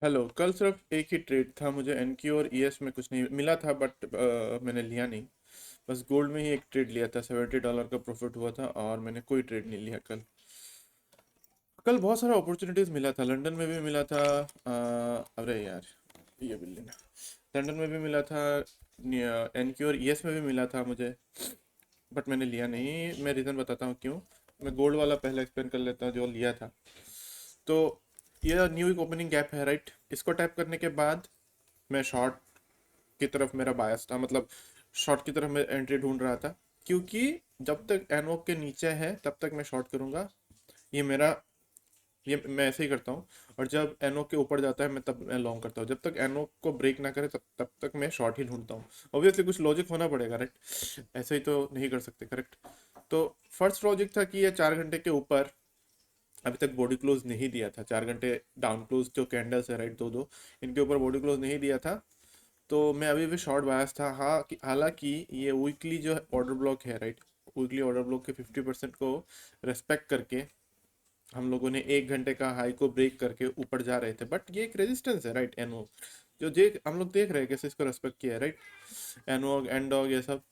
Hello. कल सिर्फ एक ही ट्रेड था, मुझे एनक्यू और ईएस में कुछ नहीं मिला था, बट मैंने लिया नहीं। बस गोल्ड में ही एक ट्रेड लिया था, $70 का प्रॉफिट हुआ था और मैंने कोई ट्रेड नहीं लिया कल। कल बहुत सारा अपॉर्चुनिटीज मिला था, लंदन में भी मिला था। अरे यार, ये बिल्डिंग, लंदन में भी मिला था, एनक्यू और ईएस में भी मिला था मुझे, बट मैंने लिया नहीं। मैं रीज़न बताता हूँ क्यों। मैं गोल्ड वाला पहले एक्सप्लेन कर लेता हूँ जो लिया था। तो ये न्यू वीक ओपनिंग गैप है, राइट। इसको टैप करने के बाद मैं शॉर्ट की तरफ मेरा बायस था, मतलब शॉर्ट की तरफ मैं एंट्री ढूंढ रहा था, क्योंकि जब तक एनओ के नीचे है तब तक मैं शॉर्ट करूंगा। ये मेरा, ये मैं ऐसे ही करता हूँ। और जब एनओ के ऊपर जाता है मैं तब मैं लॉन्ग करता हूँ, जब तक एनओ को ब्रेक ना करे तब तक मैं शॉर्ट ही ढूंढता हूँ। ऑब्वियसली कुछ लॉजिक होना पड़ेगा, राइट। ऐसे ही तो नहीं कर सकते, करेक्ट। तो फर्स्ट लॉजिक था कि ये 4 घंटे के ऊपर अभी तक बॉडी क्लोज नहीं दिया था। 4 घंटे डाउन क्लोज जो कैंडल्स है, राइट, दो दो, इनके ऊपर बॉडी क्लोज नहीं दिया था। तो मैं अभी भी शॉर्ट बायस था। हाँ, हालांकि ये वीकली जो ऑर्डर ब्लॉक है, राइट, वीकली ऑर्डर ब्लॉक के 50% को रेस्पेक्ट करके हम लोगों ने 1 घंटे का हाई को ब्रेक करके ऊपर जा रहे थे, बट ये एक रेजिस्टेंस है, राइट। एनओ जो देख हम लोग देख रहे हैं कैसे इसको रेस्पेक्ट किया है, राइट। एनओ एंडॉग ये सब।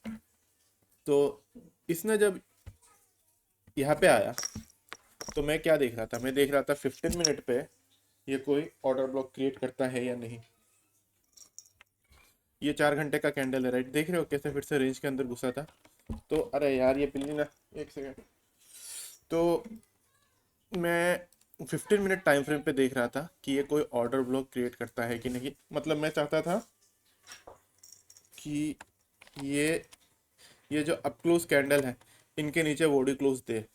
तो इसने जब यहाँ पे आया तो मैं क्या देख रहा था, मैं देख रहा था 15 मिनट पे ये कोई ऑर्डर ब्लॉक क्रिएट करता है या नहीं। ये 4 घंटे का कैंडल है, राइट, देख रहे हो कैसे फिर से रेंज के अंदर घुसा था। तो अरे यार, ये पिल्ली ना, एक सेकेंड। तो मैं 15 मिनट टाइम फ्रेम पे देख रहा था कि ये कोई ऑर्डर ब्लॉक क्रिएट करता है कि नहीं। मतलब मैं चाहता था कि ये ये जो अप क्लोज कैंडल है इनके नीचे body close they,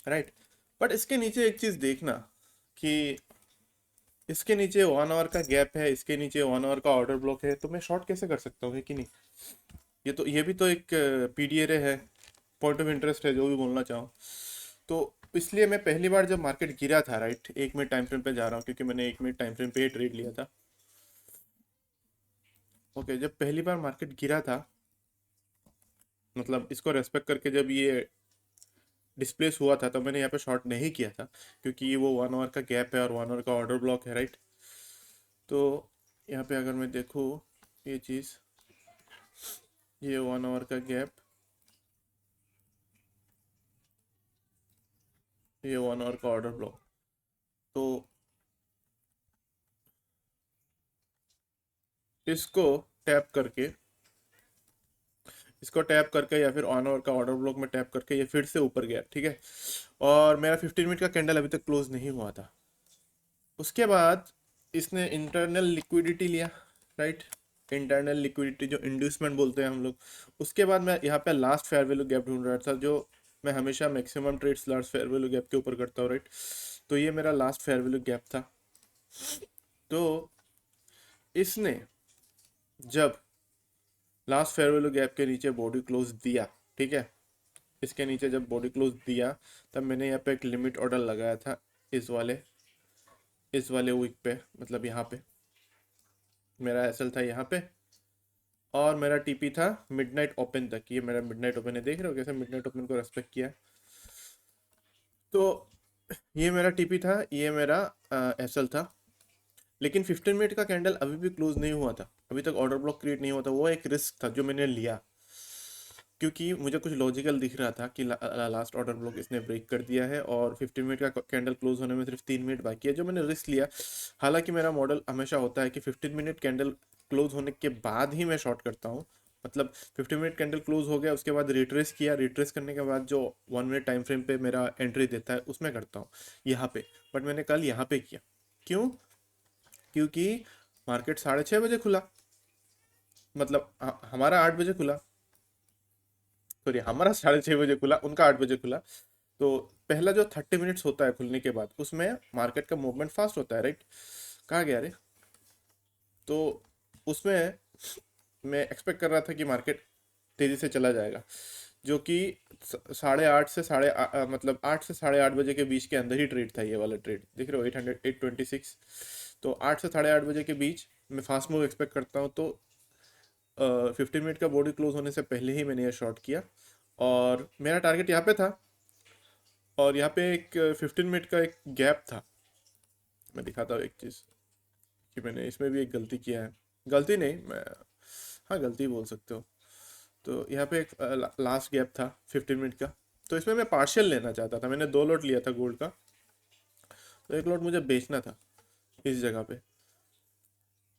right. But इसके नीचे एक चीज देखना कि इसके नीचे 1 आवर का गैप है, इसके नीचे 1 आवर का ऑर्डर ब्लॉक है, तो मैं शॉर्ट कैसे कर सकता हूँ, है कि नहीं। ये भी तो एक पीडीआरए है, पॉइंट ऑफ इंटरेस्ट है, जो भी बोलना चाहूँ। तो इसलिए मैं पहली बार जब मार्केट गिरा था, राइट, 1 मिनट टाइम फ्रेम पे जा रहा हूँ क्योंकि मैंने 1 मिनट टाइम फ्रेम पे ही ट्रेड लिया था। ओके, जब पहली बार मार्केट गिरा था, मतलब इसको रेस्पेक्ट करके जब ये डिस्प्लेस हुआ था, तो मैंने यहाँ पे शॉर्ट नहीं किया था, क्योंकि ये वो 1 आवर का गैप है और 1 आवर का ऑर्डर ब्लॉक है, राइट। तो यहाँ पे अगर मैं देखूँ ये चीज़, ये 1 आवर का गैप, ये 1 आवर का ऑर्डर ब्लॉक। तो इसको टैप करके, इसको टैप करके या फिर 1 आवर का ऑर्डर ब्लॉक में टैप करके ये फिर से ऊपर गया, ठीक है। और मेरा 15 मिनट का कैंडल अभी तक क्लोज नहीं हुआ था। उसके बाद इसने इंटरनल लिक्विडिटी लिया, राइट। इंटरनल लिक्विडिटी जो इंड्यूसमेंट बोलते हैं हम लोग। उसके बाद मैं यहाँ पे लास्ट फेयर वैल्यू गैप ढूंढ रहा था, जो मैं हमेशा maximum trades last fair value gap के ऊपर करता हूँ, राइट। तो ये मेरा लास्ट फेयर वैल्यू गैप था। तो इसने जब लास्ट फेयर वैल्यू गैप के नीचे बॉडी क्लोज दिया, ठीक है, इसके नीचे जब बॉडी क्लोज दिया, तब मैंने यहाँ पे एक लिमिट ऑर्डर लगाया था, इस वाले वीक पे, मतलब यहाँ पे मेरा एसएल था यहाँ पे। और मेरा टीपी था मिडनाइट ओपन तक। ये मेरा मिडनाइट ओपन है, देख रहे हो कैसे मिडनाइट ओपन को रेस्पेक्ट किया है। तो ये मेरा टीपी था, ये मेरा एसएल था। लेकिन 15 मिनट का कैंडल अभी भी क्लोज नहीं हुआ था, अभी तक ऑर्डर ब्लॉक क्रिएट नहीं हुआ था। वो एक रिस्क था जो मैंने लिया, क्योंकि मुझे कुछ लॉजिकल दिख रहा था कि लास्ट ऑर्डर ब्लॉक इसने ब्रेक कर दिया है और 15 मिनट का कैंडल क्लोज होने में सिर्फ 3 मिनट बाकी है, जो मैंने रिस्क लिया। हालांकि मेरा मॉडल हमेशा होता है कि 15 मिनट कैंडल क्लोज होने के बाद ही मैं शॉर्ट करता हूँ। मतलब 15 मिनट कैंडल क्लोज हो गया, उसके बाद रिट्रेस किया, रिट्रेस करने के बाद जो 1 मिनट टाइम फ्रेम पे मेरा एंट्री देता है उसमें करता हूँ यहाँ पे। बट मैंने कल यहाँ पे किया, क्यों? क्योंकि मार्केट 6:30 बजे खुला, मतलब हमारा 8 बजे खुला, सॉरी हमारा 6:30 बजे खुला, उनका 8 बजे खुला। तो पहला जो 30 मिनट्स होता है खुलने के बाद, उसमें मार्केट का मूवमेंट फास्ट होता है, राइट। कहाँ गया रे? तो उसमें मैं एक्सपेक्ट कर रहा था कि मार्केट तेजी से चला जाएगा, जो कि 8:30 से मतलब 8 से 8:30 बजे के बीच के अंदर ही ट्रेड था। ये वाला ट्रेड देख रहे हो, 826। तो 8 से 8:30 बजे के बीच मैं फास्ट मूव एक्सपेक्ट करता हूँ। तो 15 मिनट का बॉडी क्लोज होने से पहले ही मैंने ये शॉर्ट किया और मेरा टारगेट यहाँ पे था। और यहाँ पे एक 15 मिनट का एक गैप था, मैं दिखाता हूँ एक चीज़। कि मैंने इसमें भी एक गलती किया है। गलती नहीं, मैं, हाँ गलती बोल सकते हो। तो यहाँ पे एक लास्ट गैप था 15 मिनट का, तो इसमें मैं पार्शियल लेना चाहता था। मैंने 2 लॉट लिया था गोल्ड का, तो 1 लॉट मुझे बेचना था इस जगह पे।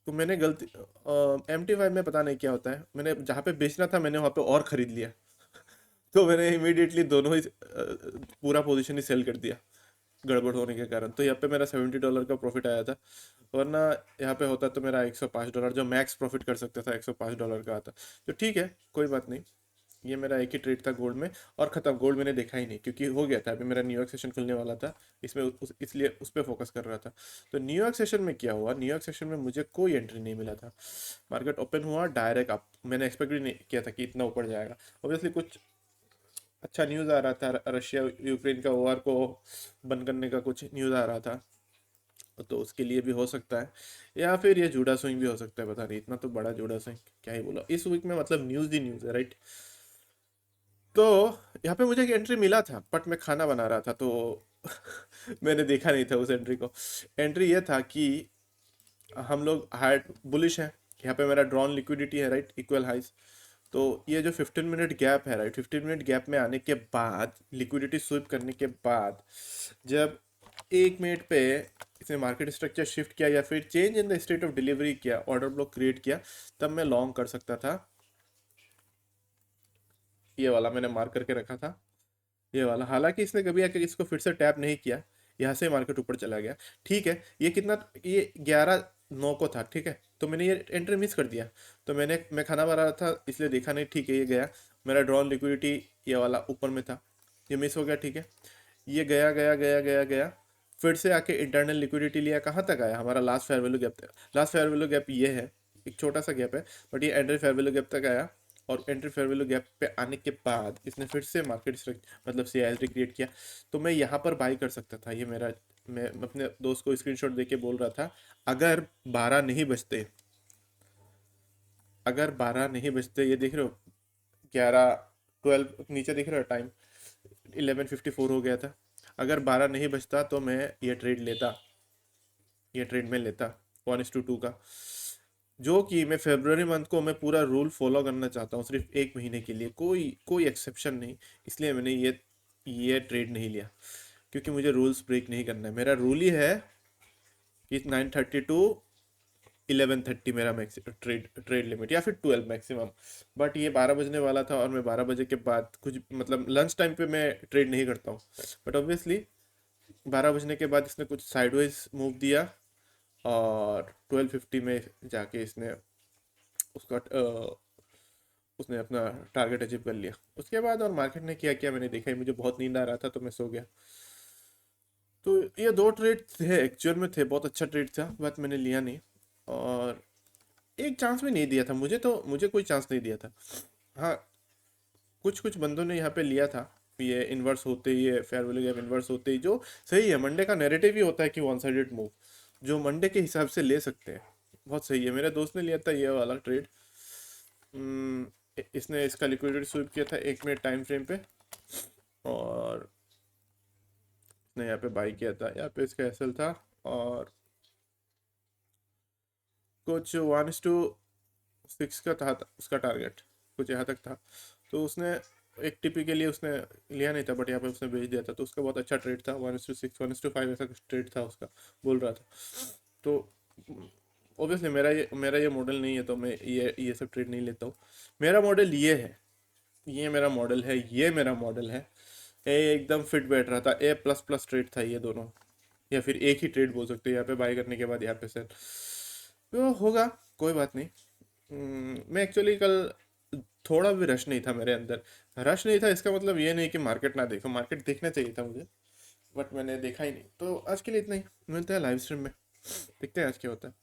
तो मैंने गलती, MT5 में पता नहीं क्या होता है, मैंने जहाँ पे बेचना था मैंने वहाँ पे और ख़रीद लिया। तो मैंने इमीडिएटली दोनों ही पूरा पोजीशन ही सेल कर दिया गड़बड़ होने के कारण। तो यहाँ पे मेरा $70 का प्रॉफिट आया था, वरना यहाँ पे होता तो मेरा $105, जो मैक्स प्रॉफिट कर सकता था, $105 का आता। तो ठीक है, कोई बात नहीं। ये मेरा एक ही ट्रेड था गोल्ड में, और ख़त्म। गोल्ड मैंने देखा ही नहीं, क्योंकि हो गया था, अभी मेरा न्यूयॉर्क सेशन खुलने वाला था, इसमें इसलिए उस पर फोकस कर रहा था। तो न्यूयॉर्क सेशन में क्या हुआ, न्यूयॉर्क सेशन में मुझे कोई एंट्री नहीं मिला था। मार्केट ओपन हुआ डायरेक्ट अप, मैंने एक्सपेक्ट भी नहीं किया था कि इतना ऊपर जाएगा। ऑब्वियसली कुछ अच्छा न्यूज़ आ रहा था, रशिया यूक्रेन का वॉर को बंद करने का कुछ न्यूज़ आ रहा था, तो उसके लिए भी हो सकता है, या फिर ये जूडा स्विंग भी हो सकता है, पता नहीं। इतना तो बड़ा जूडा स्विंग क्या ही बोला इस वीक में, मतलब न्यूज़ ही न्यूज़ है, राइट। तो यहाँ पे मुझे एक एंट्री मिला था, बट मैं खाना बना रहा था, तो मैंने देखा नहीं था उस एंट्री को। एंट्री ये था कि हम लोग हार्ड बुलिश हैं, यहाँ पे मेरा ड्रॉन लिक्विडिटी है, राइट, इक्वल हाइज। तो ये जो 15 मिनट गैप है, राइट, 15 मिनट गैप में आने के बाद, लिक्विडिटी स्वीप करने के बाद, जब 1 मिनट पे इसने मार्केट स्ट्रक्चर शिफ्ट किया या फिर change in the state of delivery किया, ऑर्डर ब्लॉक क्रिएट किया, तब मैं लॉन्ग कर सकता था। ये वाला मैंने मार्क करके रखा था, ये वाला। हालांकि इसने कभी आके इसको फिर से टैप नहीं किया, यहाँ से मार्केट ऊपर चला गया। ठीक है, ये कितना, ये 11-9 को था, ठीक है, तो मैंने ये एंट्री मिस कर दिया। तो मैं खाना बना रहा था इसलिए देखा नहीं, ठीक है, ये गया। मेरा ड्रॉन लिक्विडिटी ये वाला ऊपर में था, ये मिस हो गया, ठीक है। ये गया गया गया गया गया, फिर से आके इंटरनल लिक्विडिटी लिया, कहाँ तक आया, हमारा लास्ट फेयर वैल्यू गैप था। लास्ट फेयर वैल्यू गैप ये है, एक छोटा सा गैप है, बट ये एंट्री फेयर वैल्यू गैप तक आया। और एंट्री फेयर वैल्यू गैप पे आने के बाद इसने फिर से मार्केट मतलब CISD क्रिएट किया। तो मैं यहाँ पर बाई कर सकता था, ये मेरा, मैं अपने दोस्त को स्क्रीनशॉट देके बोल रहा था, अगर 12 नहीं बजते, अगर 12 नहीं बजते, ये देख रहे हो 11-12 नीचे दिख रहा है टाइम, 11:54 हो गया था। अगर 12 नहीं बजता तो मैं ये ट्रेड लेता, ये ट्रेड में लेता 1:2 का, जो कि मैं फेब्रुवरी मंथ को मैं पूरा रूल फॉलो करना चाहता हूँ, सिर्फ 1 महीने के लिए, कोई कोई एक्सेप्शन नहीं। इसलिए मैंने ये ट्रेड नहीं लिया, क्योंकि मुझे रूल्स ब्रेक नहीं करना है। मेरा रूल ही है कि 9:30 टू 11:30 मेरा मैक्स ट्रेड ट्रेड लिमिट, या फिर 12 मैक्सिमम। बट ये 12 बजने वाला था, और मैं 12 बजे के बाद कुछ, मतलब लंच टाइम पे मैं ट्रेड नहीं करता हूँ। बट ऑब्वियसली 12 बजने के बाद इसने कुछ साइडवेज मूव दिया, और 12:50 में जाके इसने उसका उसने अपना टारगेट अचीव कर लिया। उसके बाद और मार्केट ने किया क्या मैंने देखा ही, मुझे बहुत नींद आ रहा था तो मैं सो गया। तो ये 2 ट्रेड थे, एक्चुअल में थे, बहुत अच्छा ट्रेड था, बट मैंने लिया नहीं। और एक चांस भी नहीं दिया था मुझे, तो मुझे कोई चांस नहीं दिया था। हाँ, कुछ कुछ बंदों ने यहाँ पे लिया था, ये इन्वर्स होते ही, ये फेयर वैल्यू गैप इन्वर्स होते ही, जो सही है, मंडे का नैरेटिव ही होता है कि वन साइडेड मूव, जो मंडे के हिसाब से ले सकते हैं, बहुत सही है। मेरे दोस्त ने लिया था ये वाला ट्रेड, इसने इसका लिक्विडिटी स्वीप किया था 1 मिनट टाइम फ्रेम पे, और इसने यहाँ पे बाई किया था, यहाँ पे इसका एसएल था, और कुछ 1:6 का था उसका टारगेट, कुछ यहाँ तक था। तो उसने एक टिपी के लिए उसने लिया नहीं था, बट यहाँ पे उसने भेज दिया था, तो उसका बहुत अच्छा ट्रेड था, 1:6 1:5 ऐसा कुछ ट्रेड था उसका, बोल रहा था। तो ऑब्वियसली मेरा ये मॉडल नहीं है, तो मैं ये सब ट्रेड नहीं लेता हूँ। मेरा मॉडल ये है, ये मेरा मॉडल है, ये मेरा मॉडल है। ए एकदम फिट बैठ रहा था, A++ ट्रेड था ये दोनों, या फिर एक ही ट्रेड बोल सकते हो, यहाँ पे बाई करने के बाद यहाँ पे सेल, तो होगा, कोई बात नहीं। मैं एक्चुअली कल, थोड़ा भी रश नहीं था मेरे अंदर। रश नहीं था इसका मतलब ये नहीं कि मार्केट ना देखो, मार्केट देखना चाहिए था मुझे, बट मैंने देखा ही नहीं। तो आज के लिए इतना ही, मिलते हैं लाइव स्ट्रीम में, देखते हैं आज क्या होता है।